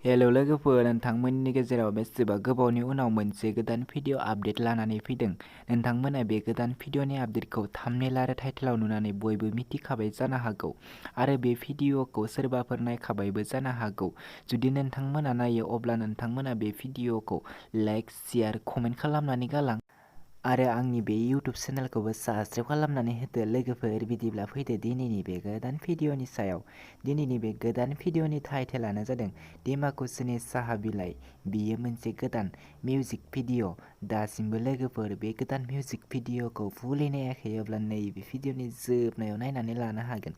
Hello लोगोफोर, नोंथांमोननि गेजेराव बेसेबा गोबावनि उनाव मोनसे गोदान भिडिअ आपडेट लानानै फैदों। नोंथांमोना बे गोदान भिडिअनि आपडेटखौ थाम्बनेल आरो टाइटेलाव नुनानै बयबो मिथिखाबाय जानो हागौ आरो बे भिडिअखौ सोरबाफोर नायखाबायबो जानो हागौ। जुदि नोंथांमोना नायो अब्ला नोंथांमोना बे भिडिअखौ लाइक, शेयार, कमेन्ट खालामनानै गालां आरो आंनि बे इउटुब चेनेलखौबो साबस्क्राइब खालामनानै होदो। लोगोफोर, बिदिब्ला फैदो दिनैनि बे गोदान भिडिअनि सायाव। दिनैनि बे गोदान भिडिअनि टाइटेलानो जादों दिमाकुचिनि साहा बिलाइ। बियो मोनसे गोदान मिउजिक भिडिअ। दासिमबो लोगोफोर बे गोदान मिउजिक भिडिअखौ फुलि नायाखै अब्ला नैबे भिडिअनि जोबनायाव नायनानै लानो हागोन।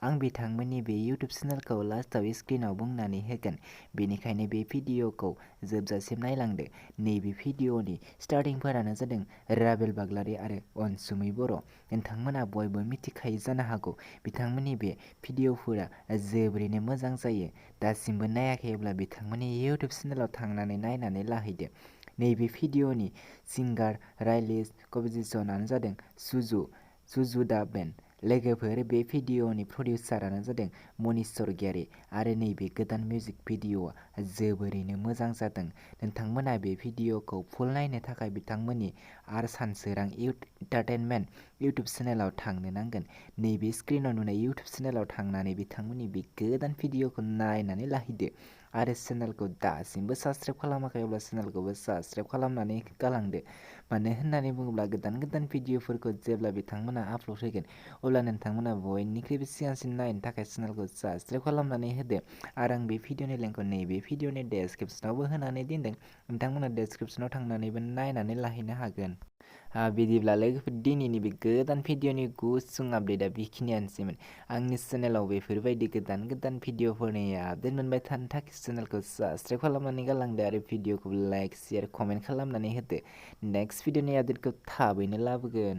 आं बिथांमोननि बे इउटुब चेनेलखौ लास्टआव स्क्रिनाव बुंनानै होगोन, बेनिखायनो बे भिडिअखौ जोबजासिम नायलांदो। नैबे भिडिअनि स्टार्टिंफोरानो जादों राइबेल बाग्लारि आरो अनसुमै बर'। नोंथांमोना बयबो मिथिखायो जानो हागौ बिथांमोननि बे भिडिअफोरा जोबोरैनो मोजां जायो। दासिमबो नायाखैब्ला बिथांमोननि इउटुब चेनेलाव थांनानै नायनानै लाहैदो। नैबे भिडिअनि सिंगार राइलिज कम्प'जिशनानो जादों सुजु दा बेन्ड। लोगोफोर, बे भिडिअनि प्रडिउसारानो जादों मनीष सरगियारि आरो नैबे गोदान मिउजिक भिडिअआ जोबोरैनो मोजां जादों। नोंथांमोना बे भिडिअखौ फुल नायनो थाखाय बिथांमोननि आर सानसोरां एन्टारटेनमेन्ट इउटुब चेनेलाव थांनो नांगोन। नैबे स्क्रिनाव नुनाय इउटुब चेनेलाव थांनानै बिथांमोननि बे गोदान भिडिअखौ नायनानै लाहैदो आरो चेनेलखौ दासिमबो साबस्क्राइब खालामाखै अब्ला चेनेलखौबो साबस्क्राइब खालामनानै गालांदो। मानो होननानै बुङोब्ला गोदान गोदान भिडिअफोरखौ जेब्ला बिथांमोना आपल'ड होगोन अब्ला नोंथांमोना बयनिख्रुइबो सिगांसिन नायनो थाखाय चेनेलखौ साबस्क्राइब खालामनानै होदो आरो आं बे भिडिअनि लिंकखौ नैबे भिडिअनि डेसक्रिपसनावबो होनानै दोनदों। नोंथांमोना डेसक्रिपसनाव थांनानैबो नायनानै लाहैनो हागोन। बिदिब्ला लोगोफोर, दिनैनि बे गोदान भिडिअनि गुसुं आपडेटआ बेखिनियानोसैमोन। आंनि चेनेलाव बेफोरबायदि गोदान गोदान भिडिअफोरनि आपडेट मोनबाय थानो थाखाय चेनेलखौ साबस्क्राइब खालामनानै गालांदो आरो भिडिअखौ लाइक, शेयार, कमेन्ट खालामनानै होदो। नेक्स्ट भिडिअनि आपडेटखौ थाबैनो लाबोगोन।